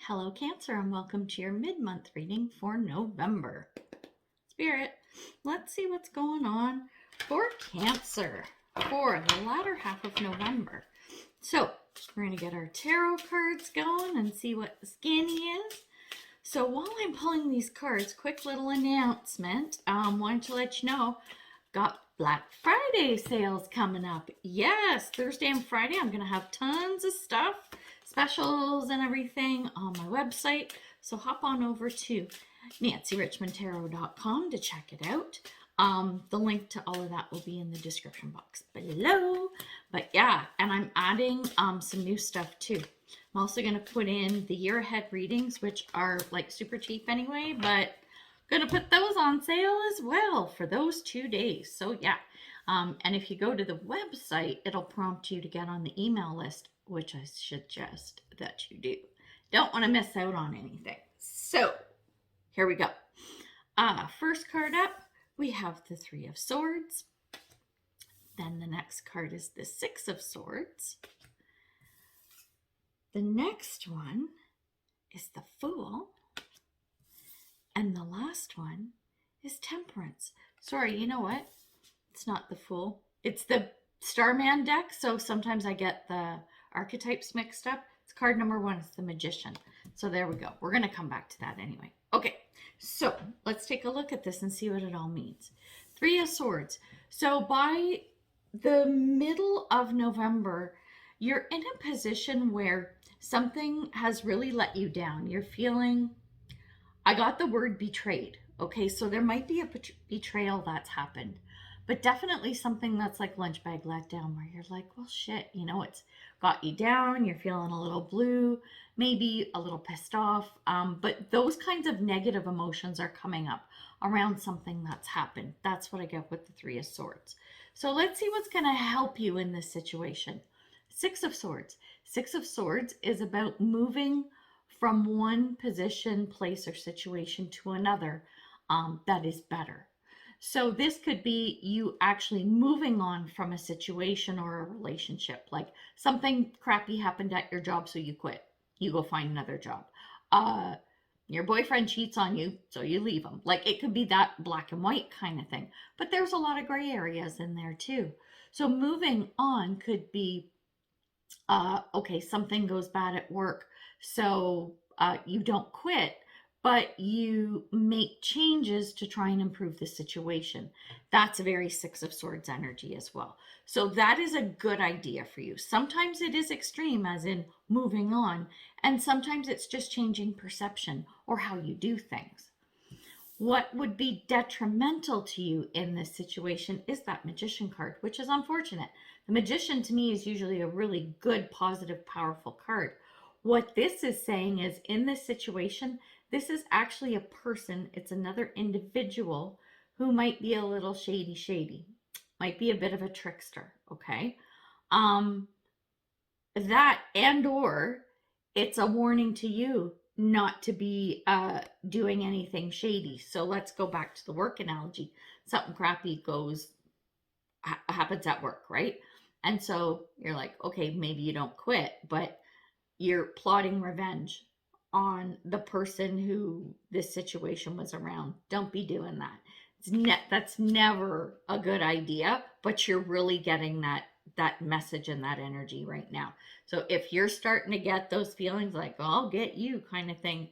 Hello, Cancer, and welcome to your mid-month reading for November. Spirit, let's see what's going on for Cancer for the latter half of November. So, we're going to get our tarot cards going and see what the skinny is. So, while I'm pulling these cards, quick little announcement. Wanted to let you know, got Black Friday sales coming up. Yes, Thursday and Friday, I'm going to have tons of stuff, specials and everything on my website. So hop on over to nancyrichmondtarot.com to check it out. The link to all of that will be in the description box below. But yeah, and I'm adding some new stuff too. I'm also going to put in the year ahead readings, which are like super cheap anyway, but going to put those on sale as well for those 2 days. So yeah, and if you go to the website, it'll prompt you to get on the email list, which I suggest that you do. Don't want to miss out on anything. So here we go. First card up, we have the Three of Swords. Then the next card is the Six of Swords. The next one is the Fool. And the last one is Temperance. Sorry, you know what? It's not the Fool. It's the Starman deck. So sometimes I get the archetypes mixed up. It's card number 1. It's the Magician. So there we go. We're going to come back to that anyway. Okay, so let's take a look at this and see what it all means. Three of Swords. So by the middle of November, you're in a position where something has really let you down. You're feeling... I got the word betrayed. Okay, so there might be a betrayal that's happened, but definitely something that's like lunch bag let down, where you're like, well, shit, you know, it's got you down. You're feeling a little blue, maybe a little pissed off. But those kinds of negative emotions are coming up around something that's happened. That's what I get with the Three of Swords. So let's see what's going to help you in this situation. Six of Swords. Six of Swords is about moving from one position, place, or situation to another that is better. So this could be you actually moving on from a situation or a relationship. Like something crappy happened at your job, so you quit. You go find another job. Your boyfriend cheats on you, so you leave him. Like it could be that black and white kind of thing. But there's a lot of gray areas in there too. So moving on could be, okay, something goes bad at work. So you don't quit, but you make changes to try and improve the situation. That's a very Six of Swords energy as well. So that is a good idea for you. Sometimes it is extreme, as in moving on, and sometimes it's just changing perception or how you do things. What would be detrimental to you in this situation is that Magician card, which is unfortunate. The Magician to me is usually a really good, positive, powerful card. What this is saying is, in this situation, this is actually a person. It's another individual who might be a little shady, might be a bit of a trickster, okay? That and or it's a warning to you not to be doing anything shady. So let's go back to the work analogy. Something crappy happens at work, right? And so you're like, okay, maybe you don't quit, but you're plotting revenge on the person who this situation was around. Don't be doing that. That's never a good idea, but you're really getting that message and that energy right now. So if you're starting to get those feelings like, oh, I'll get you kind of thing,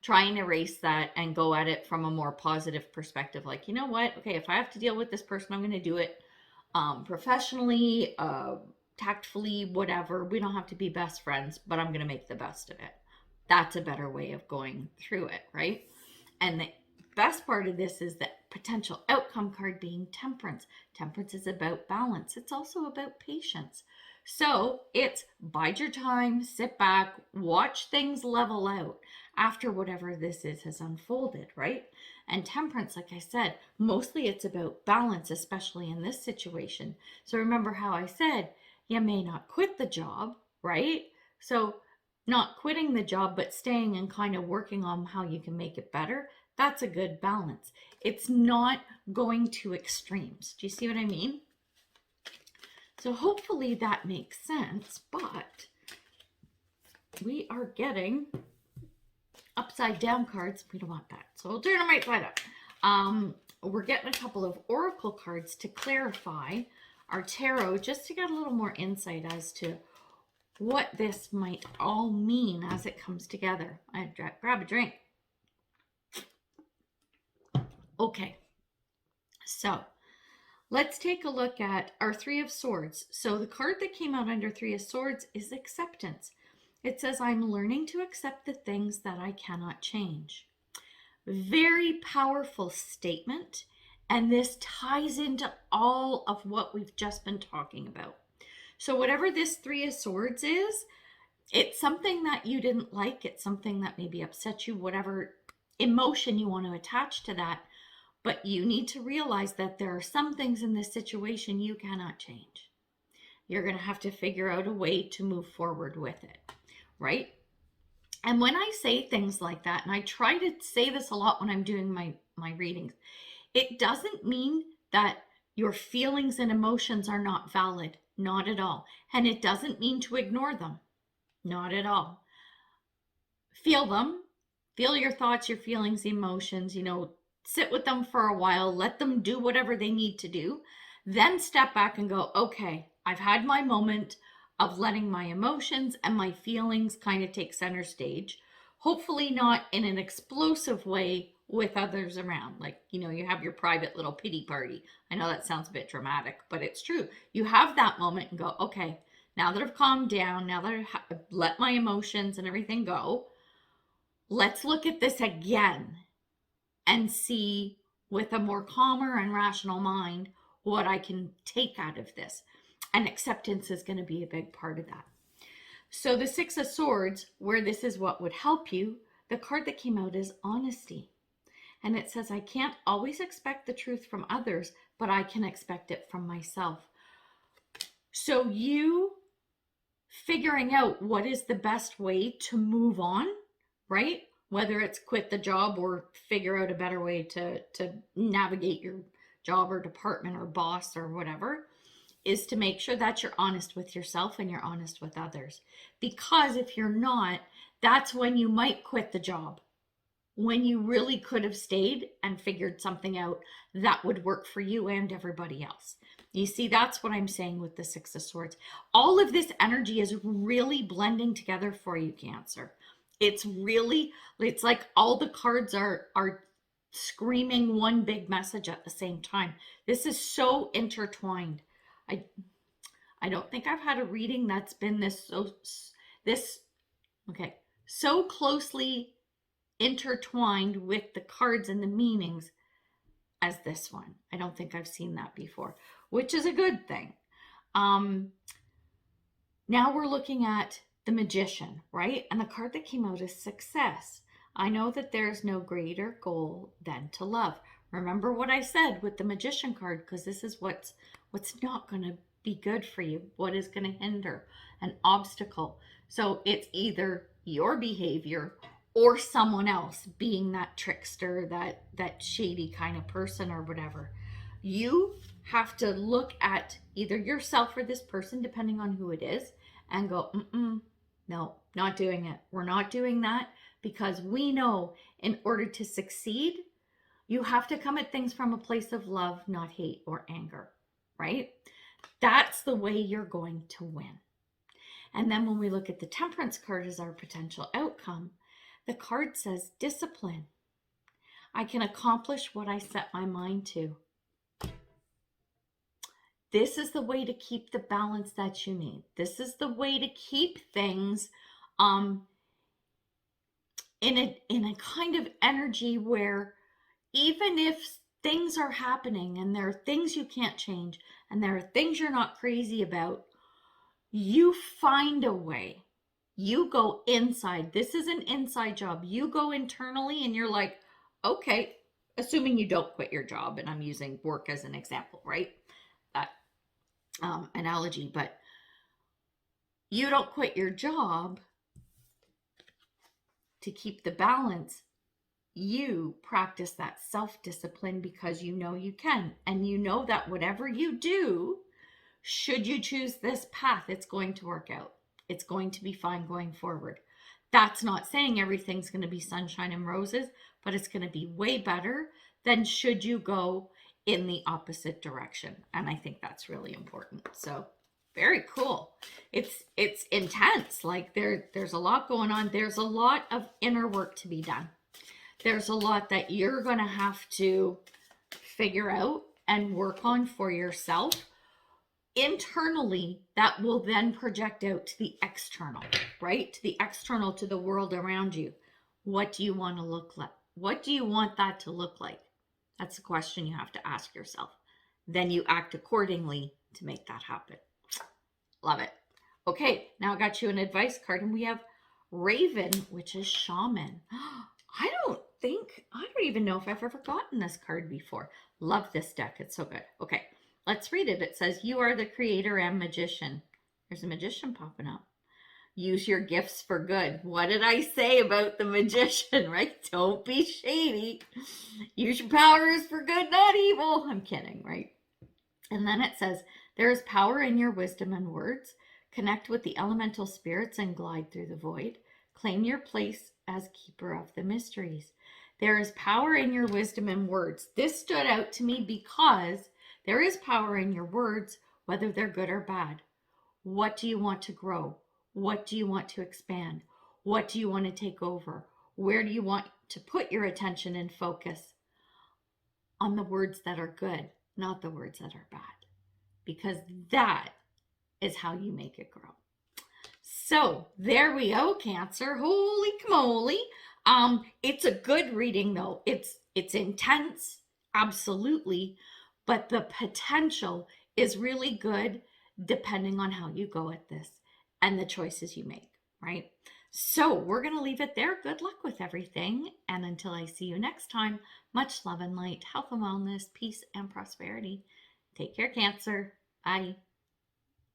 try and erase that and go at it from a more positive perspective. Like, you know what? Okay, if I have to deal with this person, I'm going to do it professionally, tactfully, whatever. We don't have to be best friends, but I'm going to make the best of it. That's a better way of going through it, right? And the best part of this is the potential outcome card being Temperance. Temperance is about balance. It's also about patience. So it's bide your time, sit back, watch things level out after whatever this is has unfolded, right? And Temperance, like I said, mostly it's about balance, especially in this situation. So remember how I said, you may not quit the job, right? So not quitting the job, but staying and kind of working on how you can make it better. That's a good balance. It's not going to extremes. Do you see what I mean? So hopefully that makes sense, but we are getting upside down cards. We don't want that. So we'll turn them right side up. We're getting a couple of oracle cards to clarify our tarot, just to get a little more insight as to what this might all mean as it comes together. I grab a drink. Okay, so let's take a look at our Three of Swords. So the card that came out under Three of Swords is acceptance. It says, I'm learning to accept the things that I cannot change. Very powerful statement. And this ties into all of what we've just been talking about. So whatever this Three of Swords is, it's something that you didn't like. It's something that maybe upset you, whatever emotion you want to attach to that. But you need to realize that there are some things in this situation you cannot change. You're going to have to figure out a way to move forward with it, right? And when I say things like that, and I try to say this a lot when I'm doing my readings, it doesn't mean that your feelings and emotions are not valid. Not at all. And it doesn't mean to ignore them. Not at all. Feel them. Feel your thoughts, your feelings, emotions, sit with them for a while, let them do whatever they need to do, then step back and go, okay, I've had my moment of letting my emotions and my feelings kind of take center stage, hopefully not in an explosive way with others around. Like, you have your private little pity party. I know that sounds a bit dramatic, but it's true. You have that moment and go, okay, now that I've calmed down, now that I've let my emotions and everything go, let's look at this again and see with a more calmer and rational mind what I can take out of this. And acceptance is going to be a big part of that. So the Six of Swords, where this is what would help you, the card that came out is honesty. And it says, I can't always expect the truth from others, but I can expect it from myself. So you figuring out what is the best way to move on, right? Whether it's quit the job or figure out a better way to navigate your job or department or boss or whatever, is to make sure that you're honest with yourself and you're honest with others. Because if you're not, that's when you might quit the job, when you really could have stayed and figured something out that would work for you and everybody else. You see, that's what I'm saying with the Six of Swords. All of this energy is really blending together for you, Cancer. It's like all the cards are screaming one big message at the same time. This is so intertwined. I don't think I've had a reading that's been so closely intertwined with the cards and the meanings as this one. I don't think I've seen that before, which is a good thing. Now we're looking at the Magician, right? And the card that came out is success. I know that there's no greater goal than to love. Remember what I said with the Magician card, because this is what's not going to be good for you, what is going to hinder, an obstacle. So it's either your behavior or someone else being that trickster, that shady kind of person or whatever. You have to look at either yourself or this person, depending on who it is, and go, no, not doing it. We're not doing that, because we know in order to succeed, you have to come at things from a place of love, not hate or anger, right? That's the way you're going to win. And then when we look at the Temperance card as our potential outcome, the card says discipline. I can accomplish what I set my mind to. This is the way to keep the balance that you need. This is the way to keep things in a kind of energy where even if things are happening and there are things you can't change and there are things you're not crazy about, you find a way. You go inside. This is an inside job. You go internally and you're like, okay, assuming you don't quit your job, and I'm using work as an example, right? Analogy, but you don't quit your job to keep the balance. You practice that self-discipline because you know you can, and you know that whatever you do, should you choose this path, it's going to work out. It's going to be fine going forward. That's not saying everything's going to be sunshine and roses, but it's going to be way better than should you go in the opposite direction. And I think that's really important. So very cool. It's intense. Like there's a lot going on. There's a lot of inner work to be done. There's a lot that you're going to have to figure out and work on for yourself internally, that will then project out to the external, right? To the external, to the world around you. What do you want to look like? What do you want that to look like? That's a question you have to ask yourself. Then you act accordingly to make that happen. Love it. Okay, now I got you an advice card, and we have Raven, which is Shaman. I don't even know if I've ever gotten this card before. Love this deck. It's so good. Okay, let's read it. It says, you are the creator and magician. There's a magician popping up. Use your gifts for good. What did I say about the magician, right? Don't be shady. Use your powers for good, not evil. I'm kidding, right? And then it says, there is power in your wisdom and words. Connect with the elemental spirits and glide through the void. Claim your place as keeper of the mysteries. There is power in your wisdom and words. This stood out to me because there is power in your words, whether they're good or bad. What do you want to grow? What do you want to expand? What do you want to take over? Where do you want to put your attention and focus? On the words that are good, not the words that are bad. Because that is how you make it grow. So there we go, Cancer. Holy camoly. It's a good reading though. It's intense, absolutely, but the potential is really good depending on how you go at this and the choices you make, right? So we're going to leave it there. Good luck with everything. And until I see you next time, much love and light, health and wellness, peace and prosperity. Take care, Cancer. Bye.